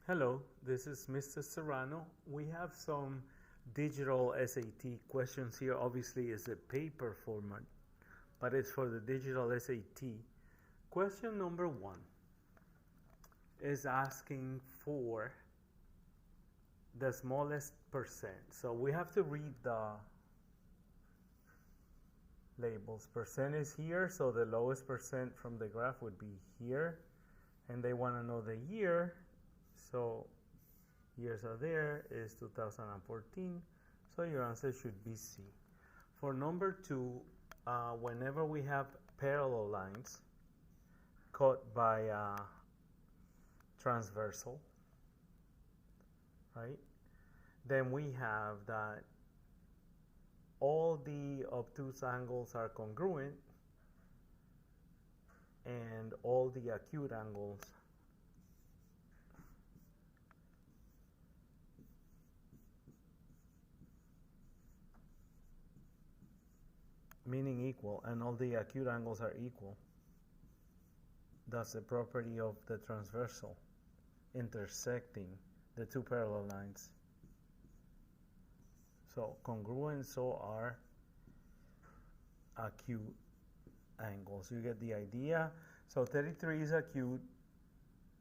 Hello, this is Mr. Serrano. We have some digital SAT questions here. Obviously, it's a paper format, but it's for the digital SAT. Question number one is asking for the smallest percent. So we have to read the labels. Percent is here, so the lowest percent from the graph would be here. And they want to know the year, so years are there, is 2014, so your answer should be C. For number two, whenever we have parallel lines cut by transversal, right, then we have that all the obtuse angles are congruent and all the acute angles meaning equal, and all the acute angles are equal. That's the property of the transversal intersecting the two parallel lines. So congruent, so are acute angles. You get the idea. So 33 is acute,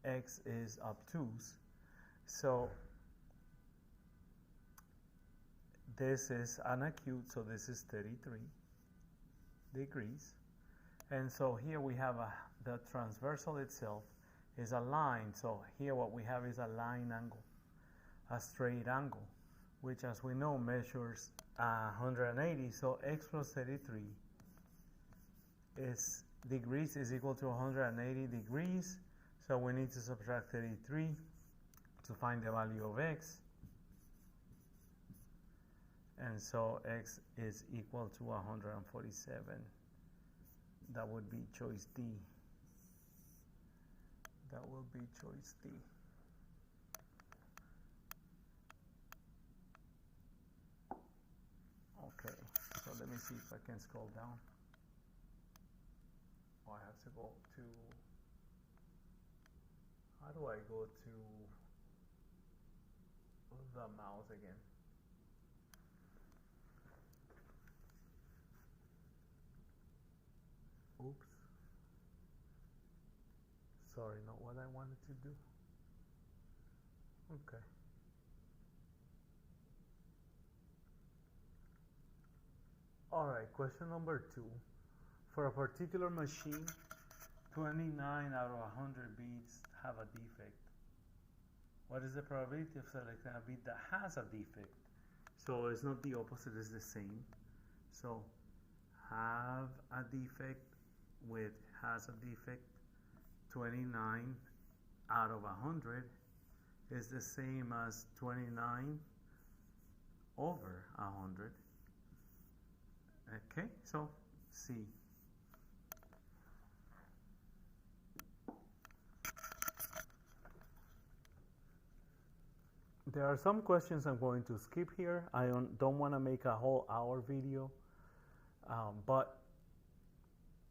x is obtuse. So this is an acute, so this is 33 degrees. And so here we have the transversal itself is a line. So here what we have is a line angle, a straight angle, which as we know measures 180. So x plus 33 is degrees is equal to 180 degrees. So we need to subtract 33 to find the value of x. And so x is equal to 147. That would be choice D. That will be choice D. Okay, so let me see if I can scroll down. Oh, I have to go to, how do I go to the mouse again? Oops. Sorry, not what I wanted to do. Okay. Alright, question number two. For a particular machine, 29 out of 100 beads have a defect. What is the probability of selecting a bead that has a defect? So it's not the opposite, it's the same. So have a defect with has a defect, 29 out of 100 is the same as 29 over 100. Okay, so C. There are some questions I'm going to skip here. I don't want to make a whole hour video, but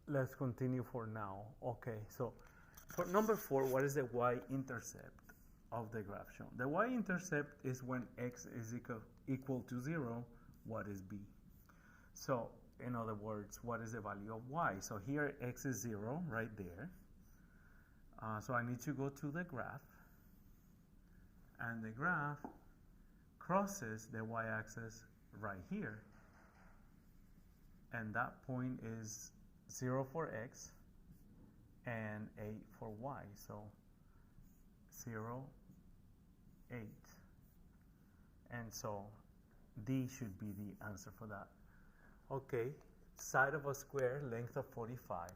let's continue for now. Okay, so for number four, what is the y-intercept of the graph shown? The y-intercept is when x is equal to 0, what is b? So in other words, what is the value of y? So here x is 0 right there. So I need to go to the graph, and the graph crosses the y-axis right here, and that point is 0 for x and 8 for y, so 0, 8, and so D should be the answer for that. Okay, side of a square, length of 45.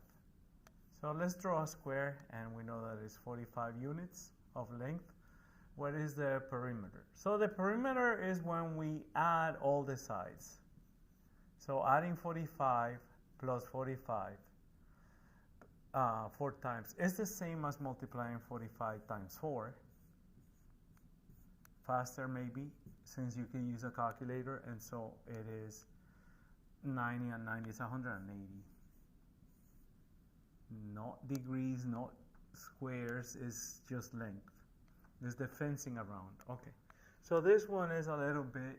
So let's draw a square, and we know that it's 45 units of length. What is the perimeter? So the perimeter is when we add all the sides. So adding 45 plus 45 4 times is the same as multiplying 45 times 4. Faster maybe, since you can use a calculator, and so it is 90 and 90 is 180. Not degrees, not squares, is just length. This is the fencing around. Okay. So this one is a little bit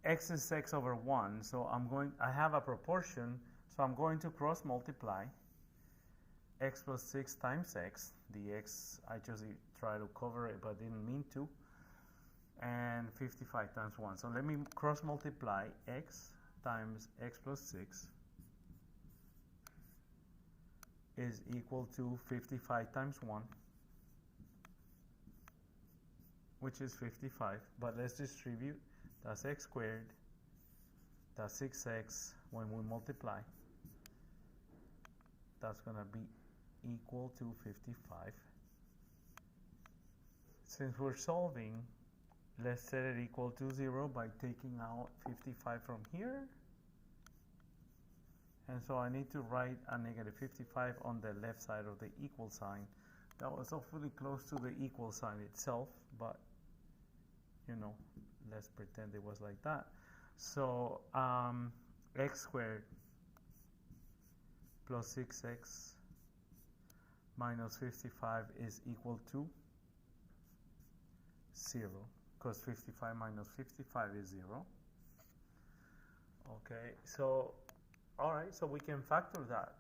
x is x over 1. So I have a proportion, so I'm going to cross multiply x plus 6 times x. The x, I just try to cover it but didn't mean to. And 55 times 1. So let me cross multiply x times x plus 6 is equal to 55 times 1, which is 55. But let's distribute. That's x squared. That's 6x when we multiply. That's going to be equal to 55. Since we're solving, let's set it equal to 0 by taking out 55 from here. And so I need to write a negative 55 on the left side of the equal sign. That was awfully close to the equal sign itself, but you know, let's pretend it was like that. So x squared plus 6x minus 55 is equal to 0, because 55 minus 55 is 0. Okay, so all right, so we can factor that.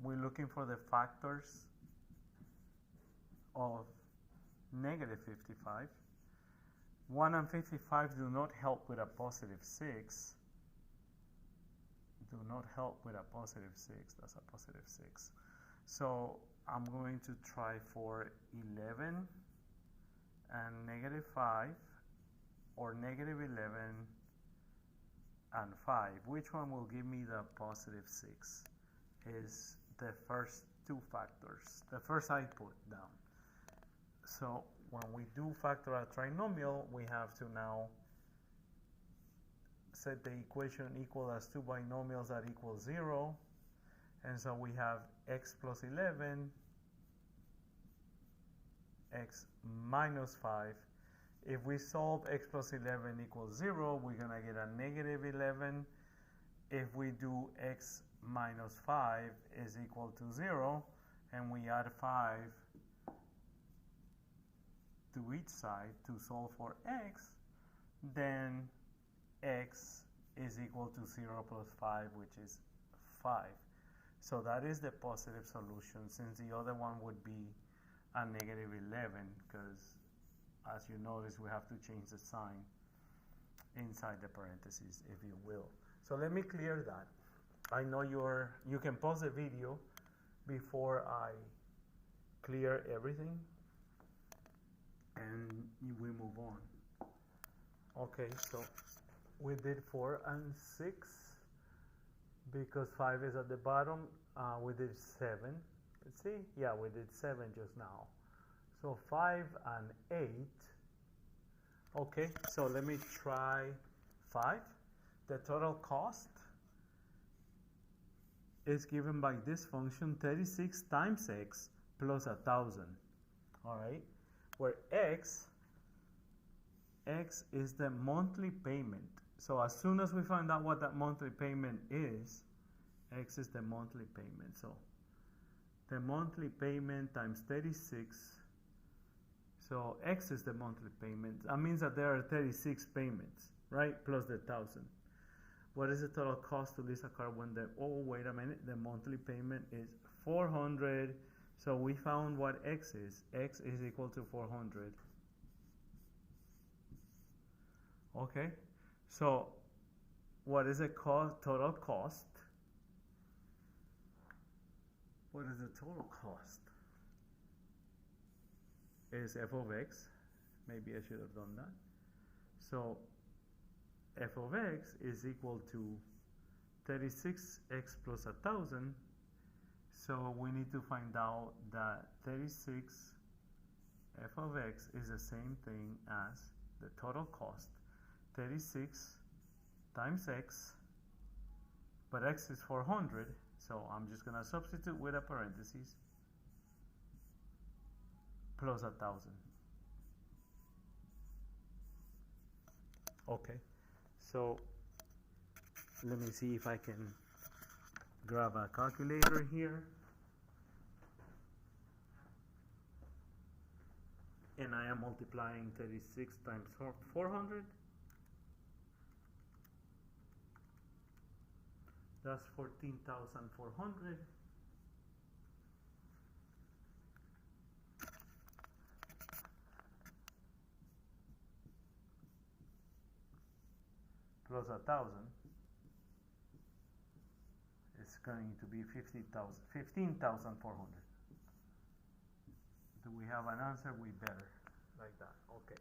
We're looking for the factors of negative 55. 1 and 55 do not help with a positive 6. Do not help with a positive 6. That's a positive 6. So I'm going to try for 11 and negative 5, or negative 11 and 5. Which one will give me the positive 6? Is the first two factors. The first I put down. So when we do factor a trinomial, we have to now set the equation equal as two binomials that equal 0. And so we have x plus 11, x minus 5. If we solve x plus 11 equals 0, we're going to get a negative 11. If we do x minus 5 is equal to 0, and we add 5 to each side to solve for x, then x is equal to 0 plus 5, which is 5. So that is the positive solution, since the other one would be a negative 11, because as you notice, we have to change the sign inside the parentheses, if you will. So let me clear that. I know you can pause the video before I clear everything, and we move on. Okay, so we did 4 and 6. Because 5 is at the bottom, we did 7. Let's see. Yeah, we did 7 just now. So 5 and 8. Okay, so let me try 5. The total cost is given by this function, 36 times x plus 1,000. All right, where x is the monthly payment. So as soon as we find out what that monthly payment is, x is the monthly payment. So the monthly payment times 36. So x is the monthly payment. That means that there are 36 payments, right? Plus the 1,000. What is the total cost to lease a car when wait a minute, the monthly payment is 400. So we found what x is. X is equal to 400. Okay. So what is the total cost? What is the total cost? Is f of x. Maybe I should have done that. So f of x is equal to 36x plus 1,000. So we need to find out that 36 f of x is the same thing as the total cost. 36 times x, but x is 400, so I'm just going to substitute with a parenthesis, plus 1,000. Okay, so let me see if I can grab a calculator here. and I am multiplying 36 times 400. That's 14,400. Plus 1,000 is going to be 15,400. Do we have an answer? We better. Like that. Okay.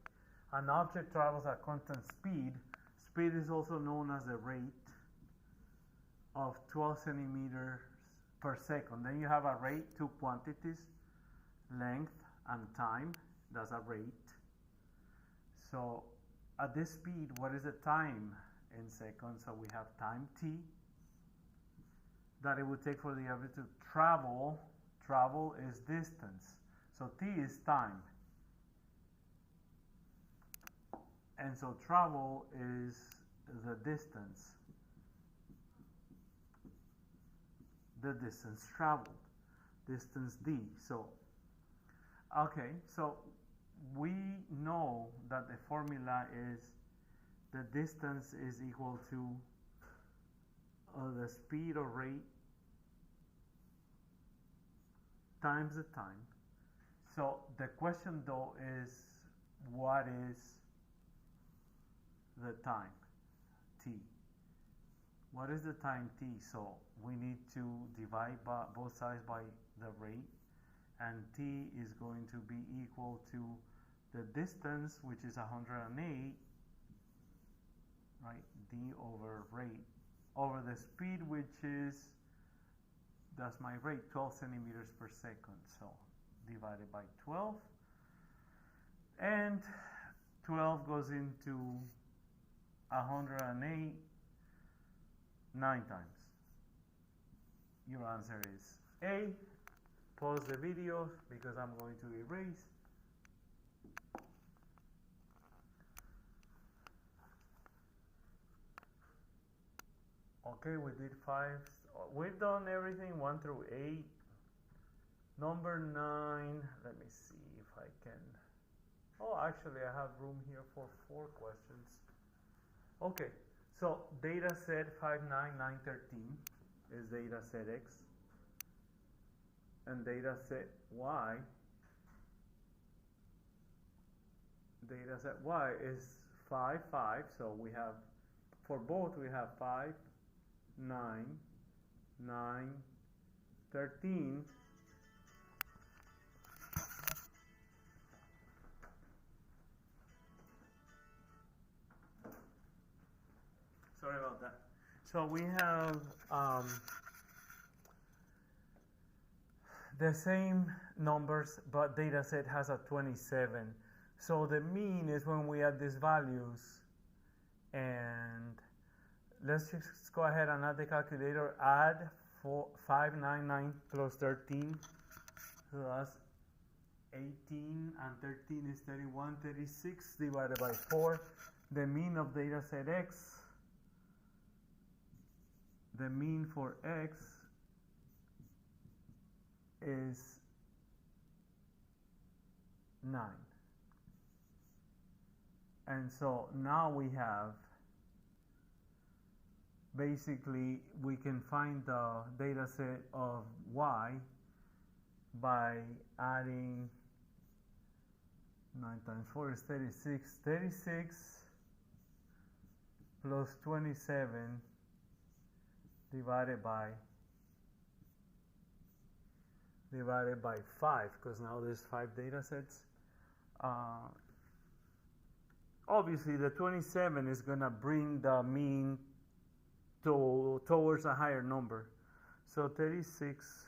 An object travels at constant speed. Speed is also known as the rate of 12 centimeters per second. Then you have a rate, two quantities, length and time. That's a rate. So at this speed, what is the time in seconds? So we have time t that it would take for the object to travel. Travel is distance. So t is time. And so travel is the distance. The distance traveled. Distance d. So, okay, so we know that the formula is the distance is equal to the speed or rate times the time. So the question though is, what is the time t? What is the time t? So we need to divide by both sides by the rate, and t is going to be equal to the distance, which is 108, right? D over rate over the speed, which is, that's my rate, 12 centimeters per second. So divided by 12, and 12 goes into 108 9 times. Your answer is A. Pause the video because I'm going to erase. Okay, we did 5. We've done everything 1 through 8. Number 9, let me see if I can. Oh, actually I have room here for 4 questions. Okay, so data set 59913 is data set X, and data set Y, data set Y is 5, 5, so we have, for both we have 5, 9, 9, 13. Sorry about that. So we have the same numbers, but data set has a 27. So the mean is when we add these values, and let's just go ahead and add the calculator. Add 599 plus 13, so that's 18, and 13 is 31, 36 divided by 4. The mean of data set X, the mean for X is 9. And so now we have, basically we can find the data set of Y by adding 9 times 4 is 36. 36 plus 27 divided by 5, because now there's 5 data sets. Obviously the 27 is going to bring the mean towards a higher number. So 36,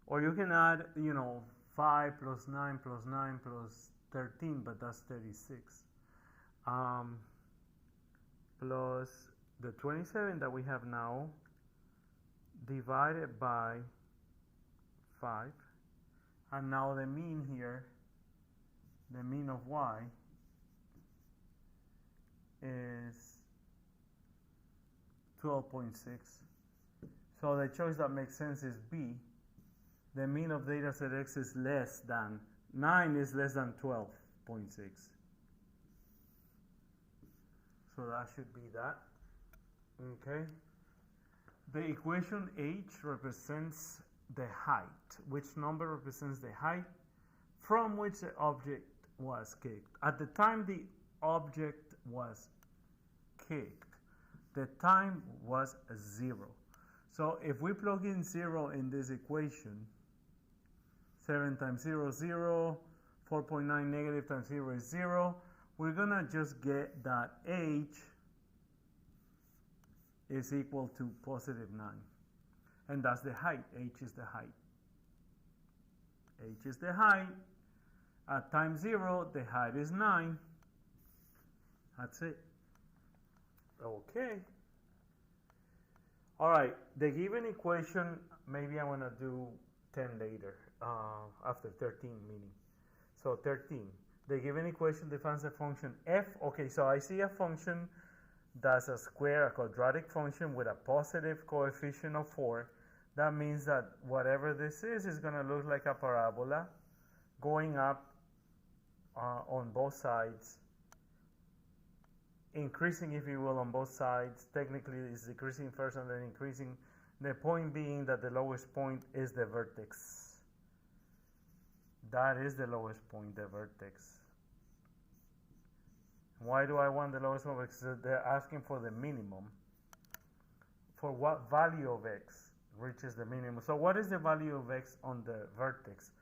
or you can add, 5 plus 9 plus 9 plus 13, but that's 36. Plus the 27 that we have now divided by 5, and now the mean here, the mean of Y is 12.6. So the choice that makes sense is B. The mean of data set X is less than 9 is less than 12.6. So that should be that. Okay. The equation h represents the height. Which number represents the height from which the object was kicked? At the time the object was kicked, the time was 0. So if we plug in 0 in this equation, 7 times 0 is 0, 4.9 negative times 0 is 0, we're going to just get that h is equal to positive 9. And that's the height. H is the height. H is the height. At time 0, the height is 9. That's it. Okay. All right. The given equation, maybe I want to do 10 later, after 13 meaning. So 13. The given equation defines a function f. Okay, so I see a function that's a square, a quadratic function with a positive coefficient of 4. That means that whatever this is going to look like a parabola going up on both sides, increasing, if you will, on both sides. Technically, it's decreasing first and then increasing. The point being that the lowest point is the vertex. That is the lowest point, the vertex. Why do I want the lowest one? Because they're asking for the minimum. For what value of x reaches the minimum? So what is the value of x on the vertex?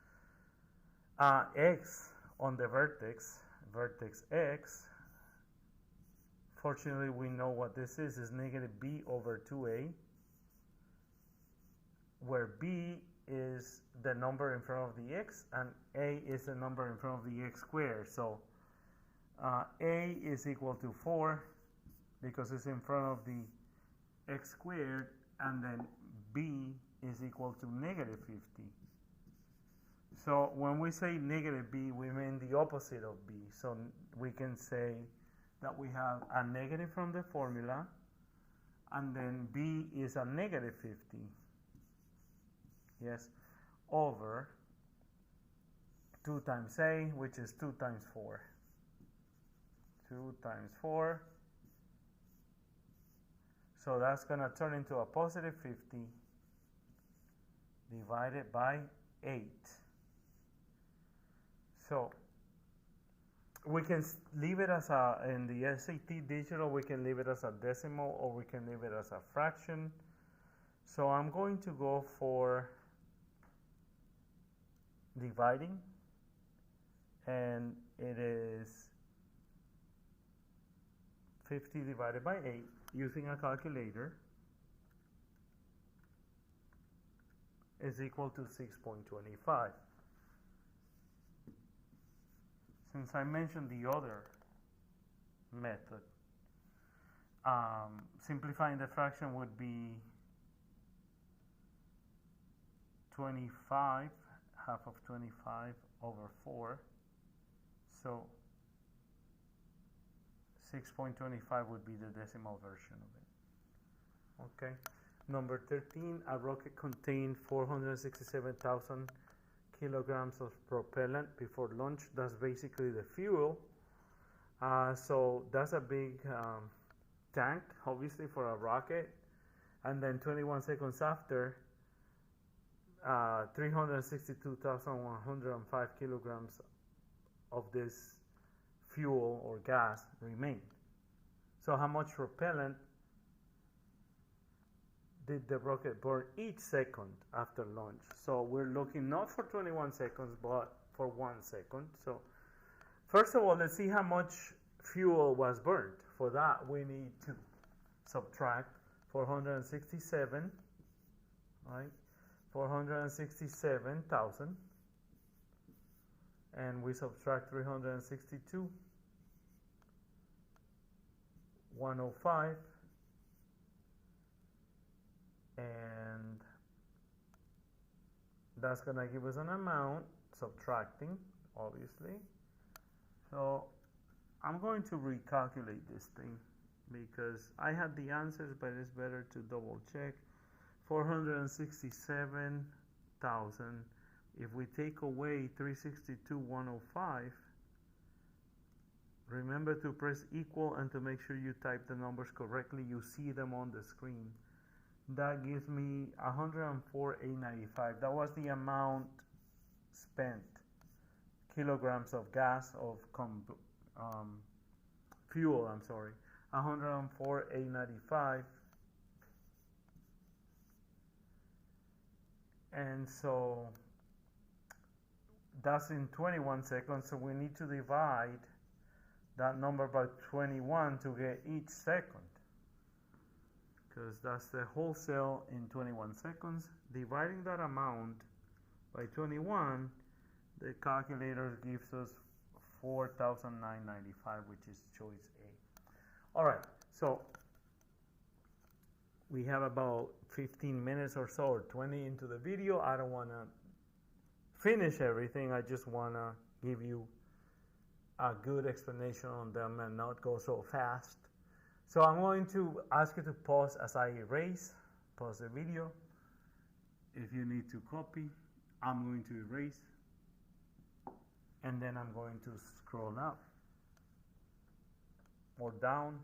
X on the vertex x, fortunately we know what this is negative b over 2a, where b is the number in front of the x and a is the number in front of the x squared. So a is equal to 4 because it's in front of the x squared, and then b is equal to negative 50. So when we say negative b, we mean the opposite of b. So we can say that we have a negative from the formula, and then b is a negative 50. Yes, over 2 times a, which is 2 times 4. 2 times 4. So that's going to turn into a positive 50 divided by 8. So we can leave it as a, in the SAT digital, we can leave it as a decimal or we can leave it as a fraction. So I'm going to go for dividing, and it is 50 divided by 8 using a calculator is equal to 6.25. Since I mentioned the other method, simplifying the fraction would be 25, half of 25 over 4. So 6.25 would be the decimal version of it. Okay. Number 13, a rocket contained 467,000 kilograms of propellant before launch. That's basically the fuel. So that's a big tank, obviously, for a rocket. And then 21 seconds after, 362,105 kilograms of this fuel or gas remained. So how much propellant did the rocket burn each second after launch? So we're looking not for 21 seconds, but for 1 second. So first of all, let's see how much fuel was burned. For that, we need to subtract 467, right? 467,000, and we subtract 362, 105, and that's going to give us an amount, subtracting, obviously. So I'm going to recalculate this thing because I had the answers, but it's better to double check. 467,000 if we take away 362,105, remember to press equal and to make sure you type the numbers correctly. You see them on the screen. That gives me 104,895. That was the amount spent, kilograms of gas, of fuel, 104,895. And so that's in 21 seconds, so we need to divide that number by 21 to get each second, because that's the wholesale in 21 seconds. Dividing that amount by 21, the calculator gives us 4,995, which is choice A. All right, so we have about 15 minutes or so, or 20 into the video. I don't want to finish everything. I just want to give you a good explanation on them and not go so fast. So I'm going to ask you to pause as I erase, pause the video. If you need to copy, I'm going to erase, and then I'm going to scroll up or down.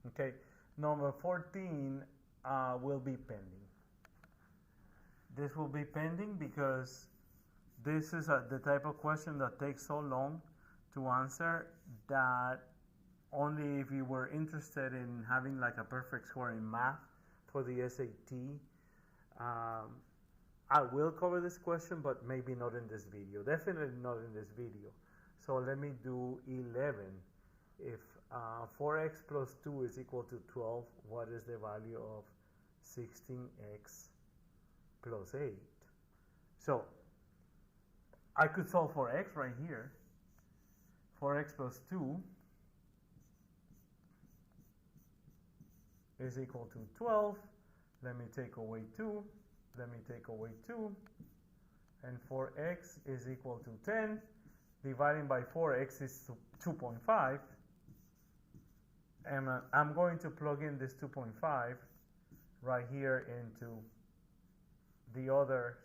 Okay, number 14 will be pending. This will be pending because this is the type of question that takes so long to answer that only if you were interested in having like a perfect score in math for the SAT, I will cover this question, but maybe not in this video. Definitely not in this video. So let me do 11. If 4x plus 2 is equal to 12, what is the value of 16x plus 8? So I could solve for x right here. 4x plus 2 is equal to 12. Let me take away 2. Let me take away 2. And 4x is equal to 10. Dividing by 4x is 2.5. And I'm going to plug in this 2.5 right here into the other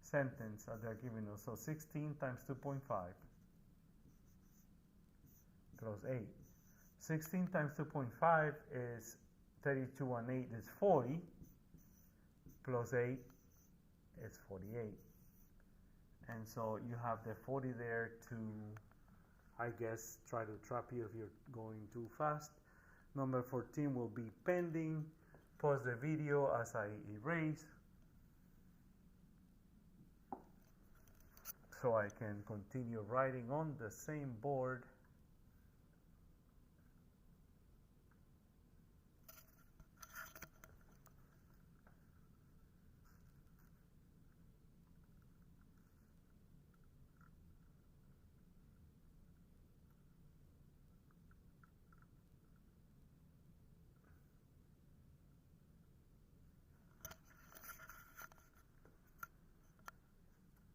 sentence that they're giving us. So 16 times 2.5 plus 8. 16 times 2.5 is 32, and 8 is 40, plus 8 is 48. And so you have the 40 there to, I guess, try to trap you if you're going too fast. Number 14 will be pending. Pause the video as I erase, so I can continue writing on the same board.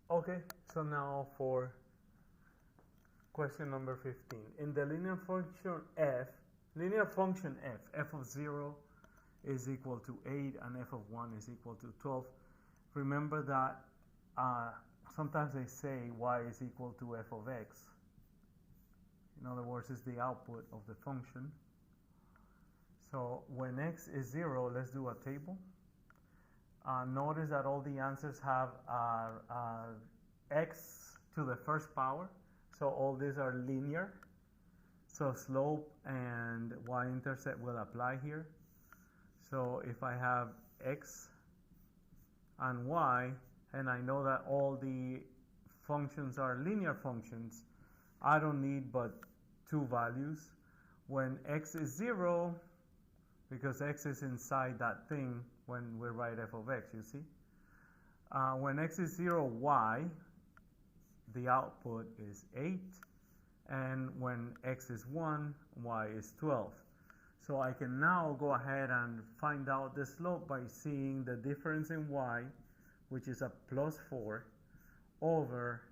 Okay, so now for question number 15. In the linear function f, f of 0 is equal to 8 and f of 1 is equal to 12. Remember that sometimes they say y is equal to f of x. In other words, it's the output of the function. So when x is 0, let's do a table. Notice that all the answers have x to the first power, so all these are linear. So slope and y-intercept will apply here. So if I have x and y, and I know that all the functions are linear functions, I don't need but two values. When x is 0, because x is inside that thing when we write f of x, you see? When x is 0, y, the output is 8. And when x is 1, y is 12. So I can now go ahead and find out the slope by seeing the difference in y, which is a plus 4, over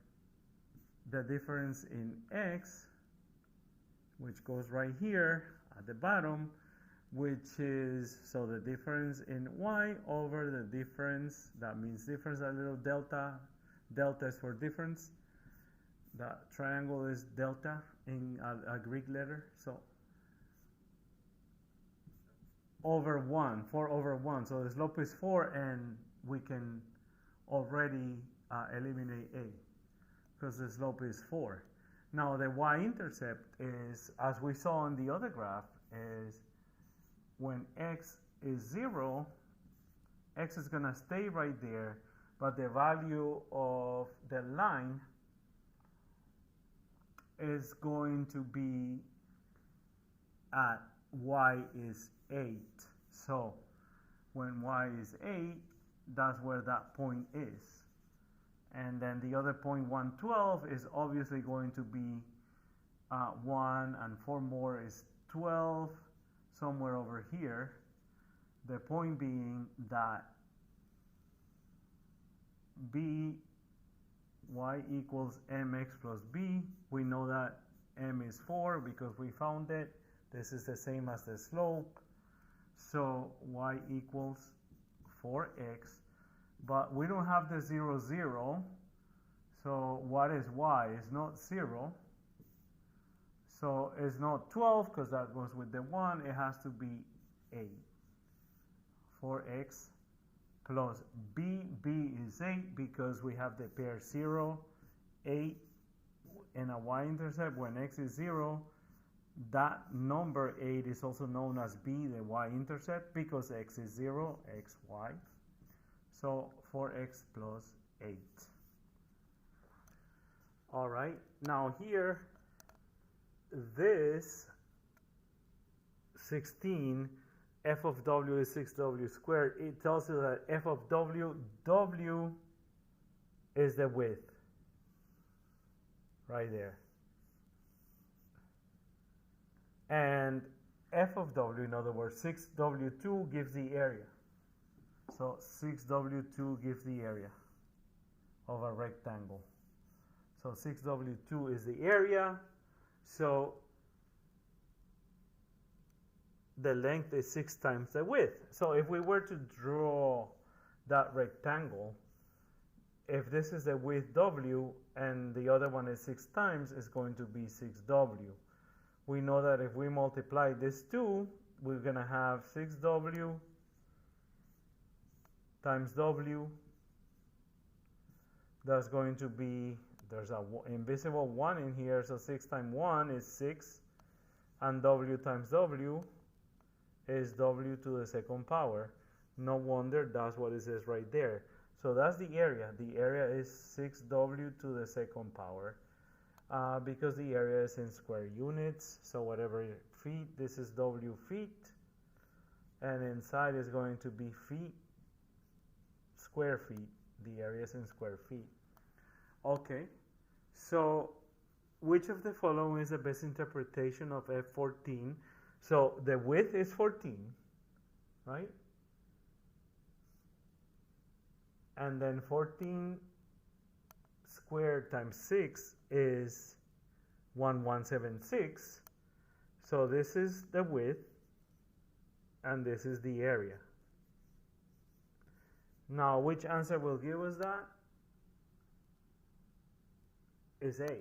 the difference in x, which goes right here at the bottom, which is, so the difference in y over the difference, that means difference, a little delta. Delta is for difference. The triangle is delta in a Greek letter. So over 1, 4 over 1. So the slope is 4, and we can already eliminate a because the slope is 4. Now the y-intercept is, as we saw on the other graph, is when x is 0, x is going to stay right there, but the value of the line is going to be at y is 8. So when y is 8, that's where that point is. And then the other point, 112, is obviously going to be 1, and 4 more is 12, somewhere over here. The point being that b, y equals mx plus b. We know that m is 4 because we found it. This is the same as the slope. So y equals 4x. But we don't have the 0, 0. So what is y? It's not 0. So it's not 12 because that goes with the 1. It has to be 8. 4x plus b. b is 8 because we have the pair 0, 8, and a y-intercept. When x is 0, that number 8 is also known as b, the y-intercept, because x is 0, x, y. So 4x plus 8. All right, now here, this 16, f of w is 6w squared. It tells you that f of w, w is the width, right there. And f of w, in other words, 6w2 gives the area. So 6w2 gives the area of a rectangle. So 6w2 is the area. So the length is 6 times the width. So if we were to draw that rectangle, if this is the width w and the other one is 6 times, it's going to be 6w. We know that if we multiply this 2, we're going to have 6w times w. That's going to be, there's an invisible 1 in here, so 6 times 1 is 6, and w times w is w to the second power. No wonder that's what it says right there. So that's the area. The area is 6w to the second power because the area is in square units. So whatever feet, this is w feet, and inside is going to be feet, square feet. The area is in square feet. Okay, so which of the following is the best interpretation of F14? So the width is 14, right? And then 14 squared times 6 is 1176. So this is the width, and this is the area. Now, which answer will give us that? Is A.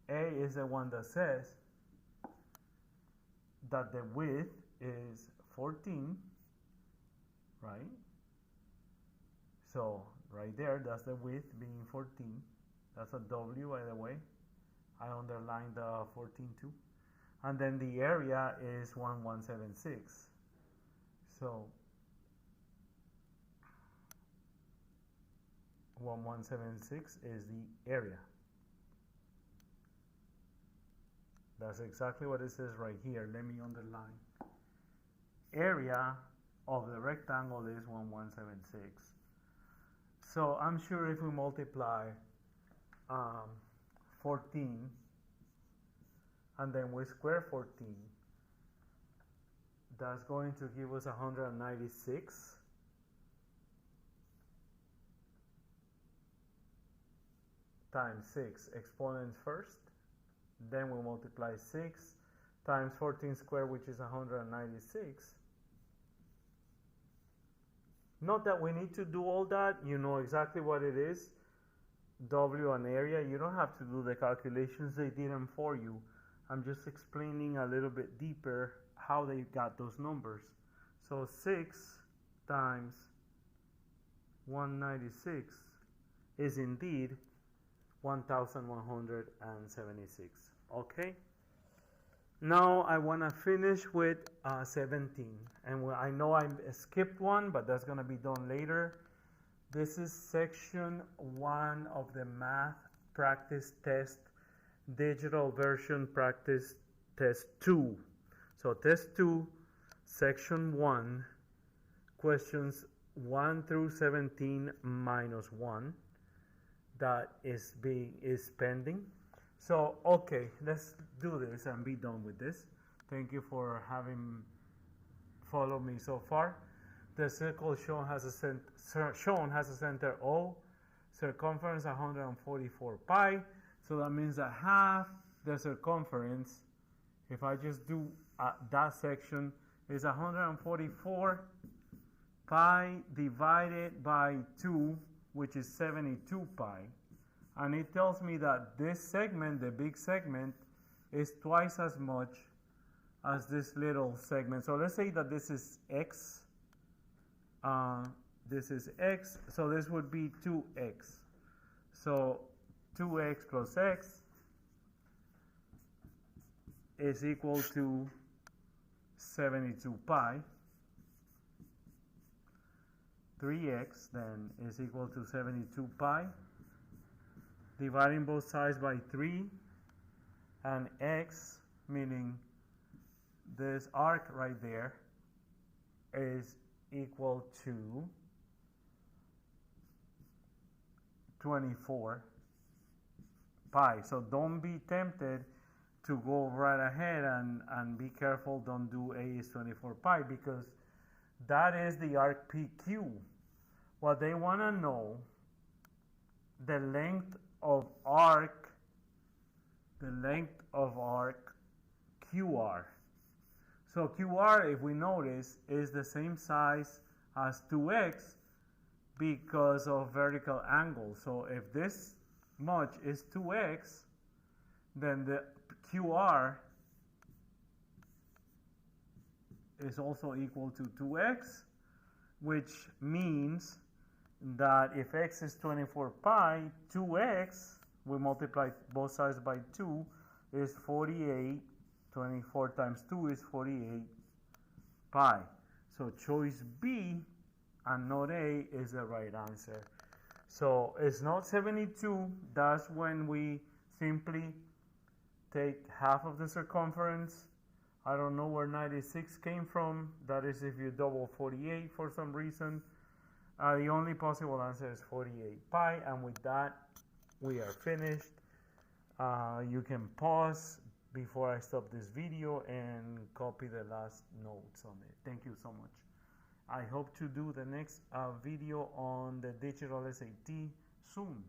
A is the one that says that the width is 14, right? So right there, that's the width being 14. That's a W, by the way. I underlined the 14 too. And then the area is 1176. So 1176 is the area. That's exactly what it says right here. Let me underline. Area of the rectangle is 1176. So I'm sure if we multiply 14 and then we square 14, that's going to give us 196 times 6. Exponents first, then we multiply 6 times 14 squared, which is 196. Not that we need to do all that. You know exactly what it is. W and area. You don't have to do the calculations. They did them for you. I'm just explaining a little bit deeper how they got those numbers. So 6 times 196 is indeed 1176. Okay? Now I want to finish with 17. And I know I skipped one, but that's going to be done later. This is section 1 of the math practice test, digital version practice test 2. So test 2, section 1, questions 1 through 17 minus 1. That is pending. So, okay, let's do this and be done with this. Thank you for having followed me so far. The circle shown has a center O, circumference 144 pi. So that means that half the circumference, if I just do that section, is 144 pi divided by 2, which is 72 pi. And it tells me that this segment, the big segment, is twice as much as this little segment. So let's say that this is x. This is x. So this would be 2x. So 2x plus x is equal to 72 pi. 3x then is equal to 72 pi. Dividing both sides by 3, and x, meaning this arc right there, is equal to 24 pi. So don't be tempted to go right ahead and be careful, don't do a is 24 pi, because that is the arc PQ. What they want to know, the length of arc QR. So QR, if we notice, is the same size as 2x because of vertical angle. So if this much is 2x, then the QR is also equal to 2x, which means that if x is 24 pi, 2x, we multiply both sides by 2, is 48. 24 times 2 is 48 pi. So choice B and not A is the right answer. So it's not 72. That's when we simply take half of the circumference. I don't know where 96 came from. That is if you double 48 for some reason. The only possible answer is 48 pi, and with that, we are finished. You can pause before I stop this video and copy the last notes on it. Thank you so much. I hope to do the next video on the digital SAT soon.